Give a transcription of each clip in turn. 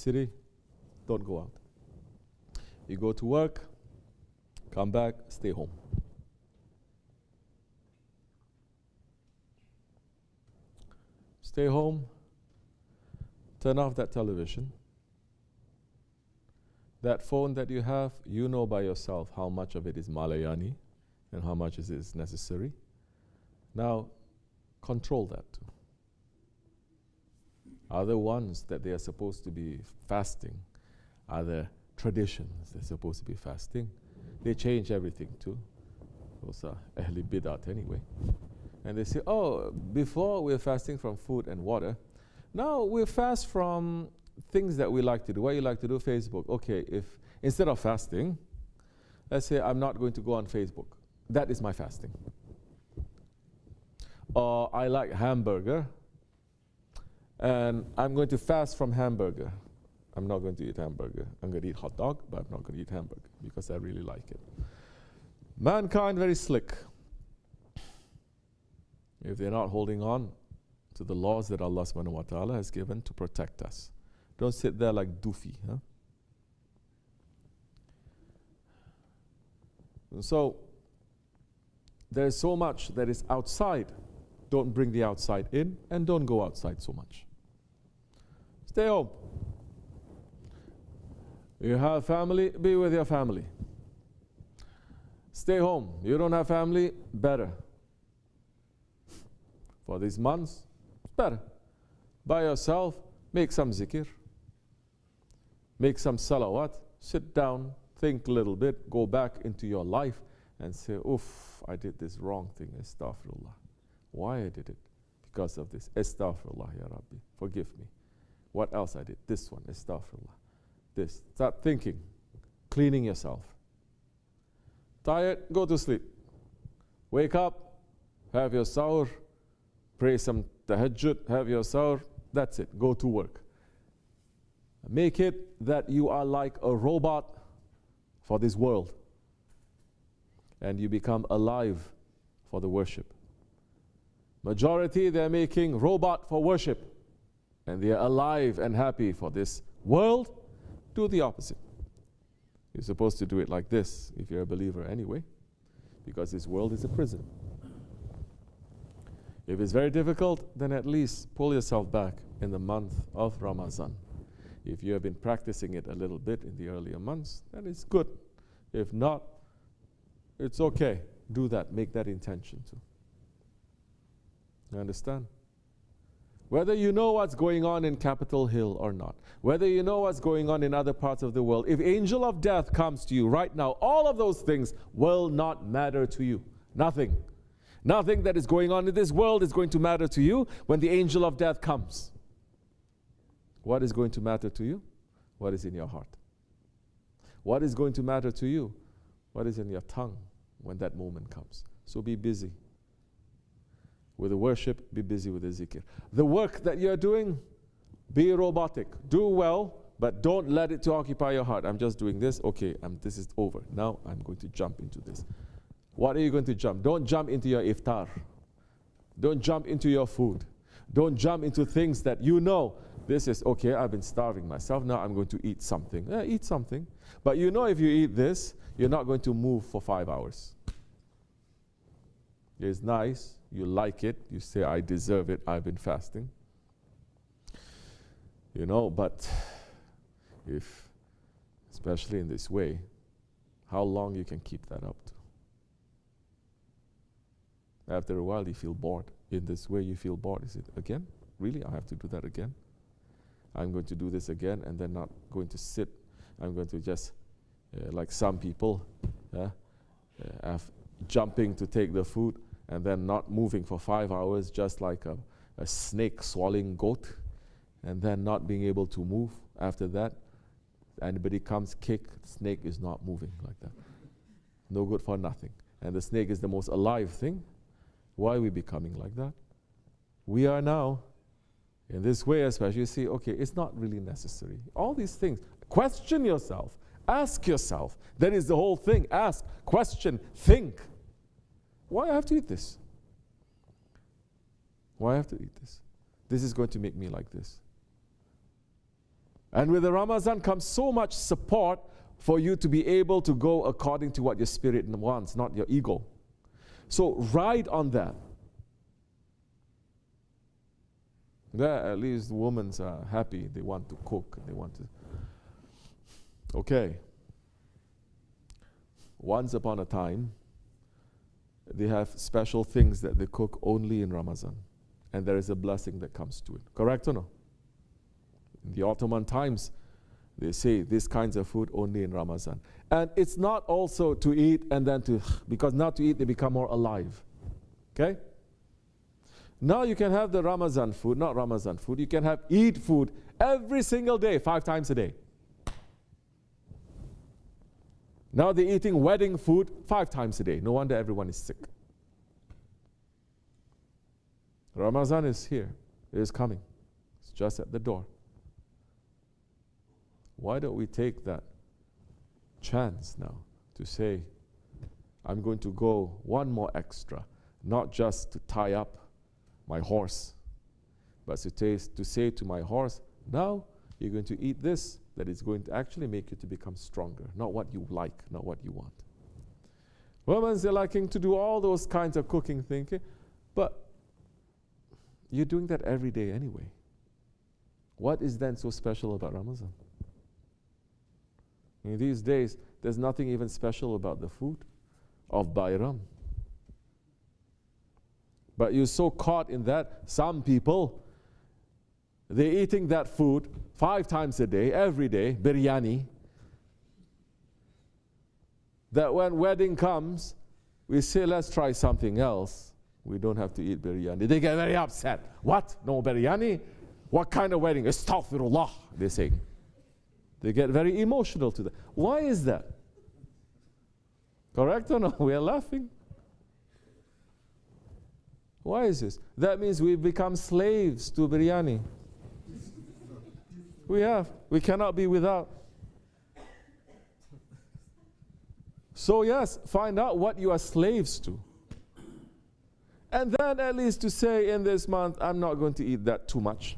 city, don't go out. You go to work, come back, stay home. Stay home, turn off that television. That phone that you have, you know by yourself how much of it is Malayani and how much is necessary. Now, control that. Other ones that they are supposed to be fasting, other traditions they're supposed to be fasting, they change everything too. Those are Ahli Bidat anyway. And they say, oh, before we were fasting from food and water, now we fast from things that we like to do. What you like to do? Facebook. Okay, if instead of fasting, let's say I'm not going to go on Facebook. That is my fasting. Or I like hamburger, and I'm going to fast from hamburger. I'm not going to eat hamburger. I'm going to eat hot dog, but I'm not going to eat hamburger because I really like it. Mankind very slick. If they're not holding on to the laws that Allah subhanahu wa ta'ala has given to protect us. Don't sit there like doofy. Huh? And so, there's so much that is outside. Don't bring the outside in, and don't go outside so much. Stay home. You have family, be with your family. Stay home. You don't have family, better. For these months, better. By yourself, make some zikr. Make some salawat. Sit down, think a little bit, go back into your life and say, oof, I did this wrong thing, astaghfirullah. Why I did it? Because of this. Astaghfirullah, ya Rabbi. Forgive me. What else I did? This one, astaghfirullah. This. Start thinking. Cleaning yourself. Tired? Go to sleep. Wake up. Have your sahur. Pray some tahajjud. Have your sahur. That's it. Go to work. Make it that you are like a robot for this world. And you become alive for the worship. Majority, they're making robot for worship. And they're alive and happy for this world. Do the opposite. You're supposed to do it like this, if you're a believer anyway. Because this world is a prison. If it's very difficult, then at least pull yourself back in the month of Ramadan. If you have been practicing it a little bit in the earlier months, then it's good. If not, it's okay. Do that. Make that intention too. You understand? Whether you know what's going on in Capitol Hill or not, whether you know what's going on in other parts of the world, if angel of death comes to you right now, all of those things will not matter to you. Nothing. Nothing that is going on in this world is going to matter to you when the angel of death comes. What is going to matter to you? What is in your heart? What is going to matter to you? What is in your tongue when that moment comes? So be busy with the worship, be busy with the zikr. The work that you're doing, be robotic. Do well, but don't let it to occupy your heart. I'm just doing this. Okay, this is over. Now I'm going to jump into this. What are you going to jump? Don't jump into your iftar. Don't jump into your food. Don't jump into things that you know, this is, okay, I've been starving myself. Now I'm going to eat something. Eat something. But you know if you eat this, you're not going to move for 5 hours. It's nice. You like it. You say, I deserve it. I've been fasting. You know, but if, especially in this way, how long you can keep that up to? After a while, you feel bored. In this way, you feel bored. Is it again? Really? I have to do that again? I'm going to do this again and then not going to sit. I'm going to just, like some people, jumping to take the food and then not moving for 5 hours, just like a snake swallowing goat, and then not being able to move after that. Anybody comes, kick, snake is not moving like that. No good for nothing. And the snake is the most alive thing. Why are we becoming like that? We are now, in this way especially, you see, okay, it's not really necessary. All these things, question yourself, ask yourself. That is the whole thing. Ask, question, think. Why I have to eat this? Why I have to eat this? This is going to make me like this. And with the Ramadan comes so much support for you to be able to go according to what your spirit wants, not your ego. So ride on that. There, at least women are happy. They want to cook. They want to. Okay. Once upon a time, they have special things that they cook only in Ramadan. And there is a blessing that comes to it. Correct or no? In the Ottoman times, they say these kinds of food only in Ramadan. And it's not also to eat and then to, because not to eat, they become more alive. Okay? Now you can have the Ramadan food, not Ramadan food. You can have Eid food every single day, 5 times a day. Now they're eating wedding food 5 times a day. No wonder everyone is sick. Ramadan is here. It is coming. It's just at the door. Why don't we take that chance now to say, I'm going to go one more extra, not just to tie up my horse, but to say to my horse, now you're going to eat this that is going to actually make you to become stronger, not what you like, not what you want. Women, they're liking to do all those kinds of cooking thinking, but you're doing that every day anyway. What is then so special about Ramadan? In these days, there's nothing even special about the food of Bayram. But you're so caught in that, some people, they're eating that food 5 times a day, every day, biryani, that when wedding comes, we say, let's try something else. We don't have to eat biryani. They get very upset. What? No biryani? What kind of wedding? Astaghfirullah, they say. They get very emotional to that. Why is that? Correct or no? We are laughing. Why is this? That means we've become slaves to biryani. We have. We cannot be without. So yes, find out what you are slaves to. And then at least to say in this month, I'm not going to eat that too much.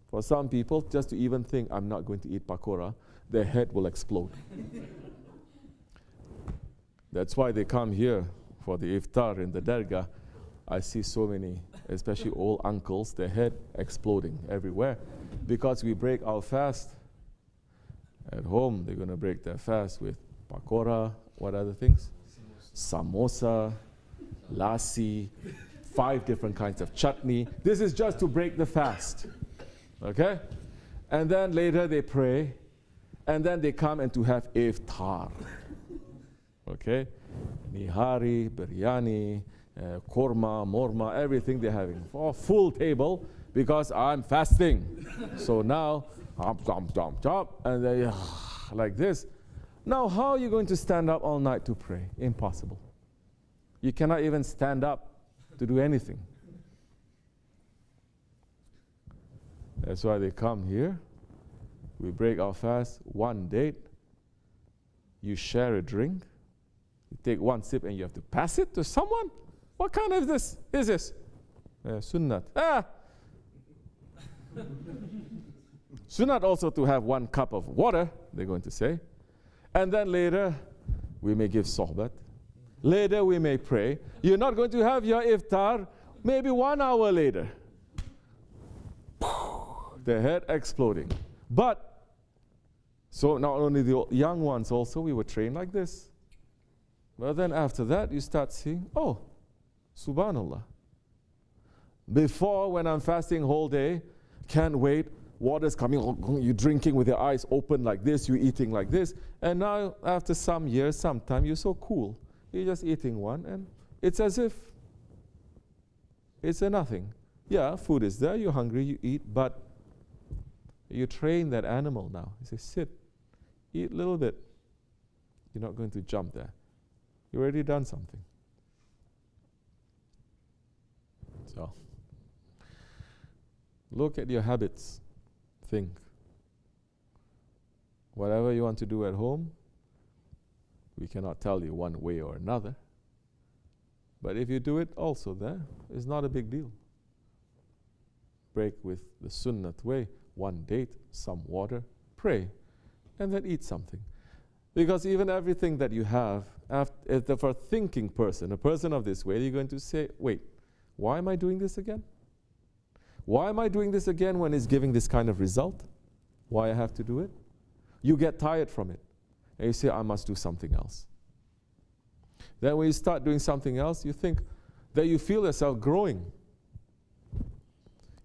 For some people, just to even think I'm not going to eat pakora, their head will explode. That's why they come here for the iftar in the dergah. I see so many, especially old uncles, their head exploding everywhere. Because we break our fast. At home, they're going to break their fast with pakora, what other things? Samosa, lassi, 5 different kinds of chutney. This is just to break the fast. Okay? And then later they pray, and then they come and to have iftar. Okay? Nihari, biryani, korma, morma, everything they're having. For a full table, because I'm fasting. So now, and they like this. Now, how are you going to stand up all night to pray? Impossible. You cannot even stand up to do anything. That's why they come here. We break our fast, 1 date. You share a drink. You take 1 sip and you have to pass it to someone? What kind of this is this? Sunnat. Sunnat also to have 1 cup of water, they're going to say. And then later, we may give sohbat. Later, we may pray. You're not going to have your iftar maybe 1 hour later. The head exploding. But, so not only the young ones also, we were trained like this. But then after that, you start seeing, oh, subhanallah. Before, when I'm fasting whole day, can't wait, water's coming, you're drinking with your eyes open like this, you're eating like this. And now, after some years, sometime, you're so cool. You're just eating one, and it's as if it's a nothing. Yeah, food is there, you're hungry, you eat, but you train that animal now. You say, sit, eat a little bit. You're not going to jump there. You've already done something. So, look at your habits. Think. Whatever you want to do at home, we cannot tell you one way or another. But if you do it also there, it's not a big deal. break with the sunnat way, one date, some water, pray, and then eat something. Because even everything that you have, for a thinking person, a person of this way, you're going to say, wait, why am I doing this again? Why am I doing this again when it's giving this kind of result? Why I have to do it? You get tired from it. And you say, I must do something else. Then when you start doing something else, you think that you feel yourself growing.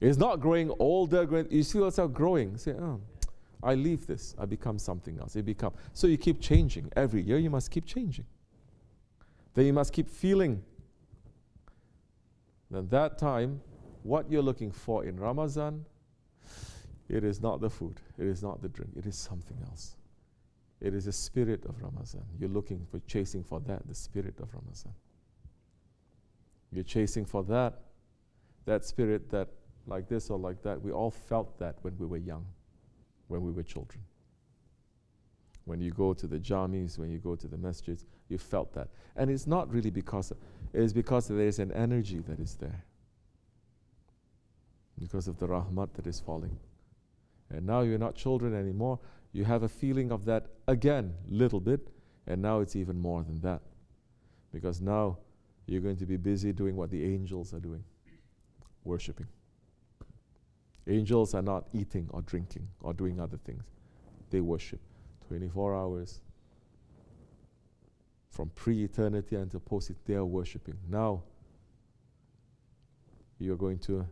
It's not growing older, you feel yourself growing. You say, oh, I leave this, I become something else. So you keep changing. Every year you must keep changing. Then you must keep feeling. Then that time, what you're looking for in Ramadan, it is not the food, it is not the drink, it is something else. It is the spirit of Ramadan. You're looking for, chasing for that, the spirit of Ramadan. You're chasing for that spirit that, like this or like that, we all felt that when we were young, when we were children. When you go to the jamis, when you go to the masjids, you felt that. And it's not really because, it is because there is an energy that is there. Because of the rahmat that is falling. And now you're not children anymore. You have a feeling of that again, little bit, and now it's even more than that. Because now you're going to be busy doing what the angels are doing, worshipping. Angels are not eating or drinking or doing other things. They worship 24 hours. From pre-eternity until post-eternity, they are worshipping. Now, you're going to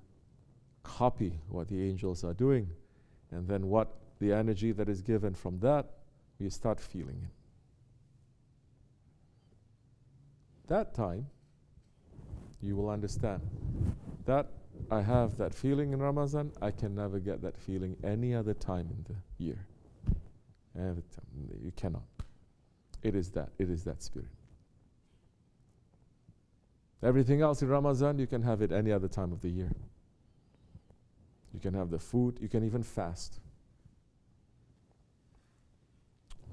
copy what the angels are doing, and then what the energy that is given from that, you start feeling it. That time, you will understand that I have that feeling in Ramadan, I can never get that feeling any other time in the year. Every time, you cannot. It is that spirit. Everything else in Ramadan, you can have it any other time of the year. You can have the food, you can even fast.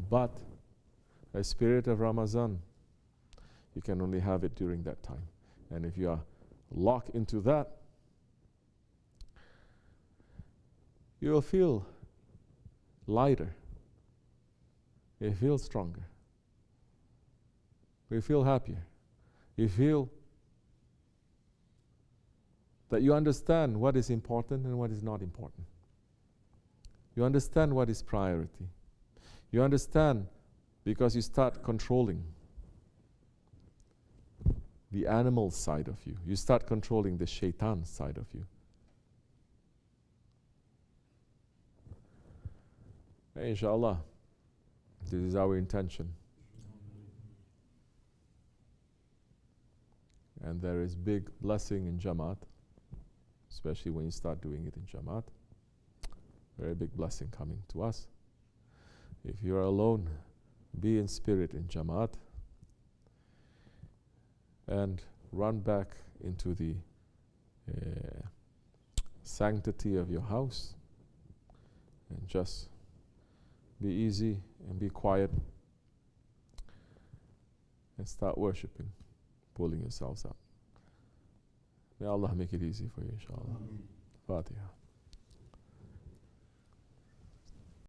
But the spirit of Ramadan, you can only have it during that time. And if you are locked into that, you will feel lighter. You feel stronger. You feel happier. You feel that you understand what is important and what is not important. You understand what is priority. You understand because you start controlling the animal side of you. You start controlling the shaitan side of you. Inshallah, this is our intention. And there is big blessing in Jamaat, especially when you start doing it in Jamaat. Very big blessing coming to us. If you are alone, be in spirit in Jamaat and run back into the sanctity of your house and just be easy and be quiet and start worshipping, pulling yourselves up. May Allah make it easy for you, inshallah. Fatiha.